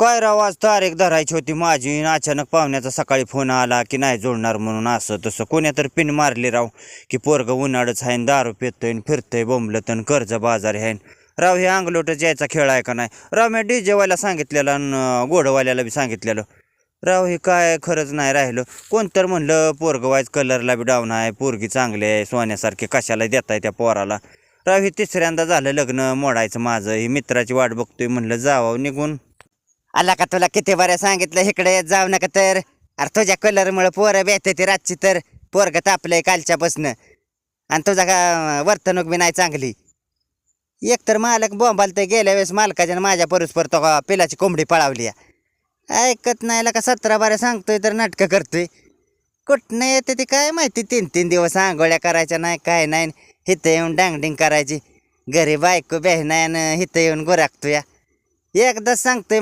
काय राव आज तारीख धरायची होती माझी आणि अचानक पाहुण्याचा सकाळी फोन आला की नाही जोडणार म्हणून असं तसं कोण्या तर पिन मारली राव की पोरगं उन्हाळच आहे दारू पितोय फिरतंय बोंबलत कर्ज बाजार आहे राव हे अंगलोटच यायचा खेळ आहे का नाही राव मी डीजेवाल्याला सांगितलेलं आणि घोडवाल्याला बी सांगितलेलं राव हे काय खरंच नाही राहिलं कोणतर म्हणलं पोरगं वाईज कलरला बी डाऊन आहे पोरगी चांगली आहे सोन्यासारखे कशाला देताय त्या पोराला राव हे तिसऱ्यांदा झालं लग्न मोडायचं माझं ही मित्राची वाट बघतोय म्हणलं जावं निघून आला का तुला किती बऱ्या सांगितलं इकडे जाऊ नका तर अरे तुझ्या कलरमुळे पोरं बेते ती रातची तर पोरग तापलंय कालच्यापासनं आणि तुझा का वर्तणूक बी नाही चांगली एकतर मालक बोंबालतंय गेल्या वेळेस मालकाच्या माझ्या परस्पर तो पिलाची कोंबडी पळावली ऐकत नाही का 17 बाऱ्या सांगतोय तर नाटकं करतोय कुठनं येते ते काय माहिती 3-3 दिवस आंघोळ्या करायच्या नाही काय नाही हिथं येऊन डांगडिंग करायची घरी बायको बहीण आहे हिथं येऊन गोराकतोय एकदाच सांगतोय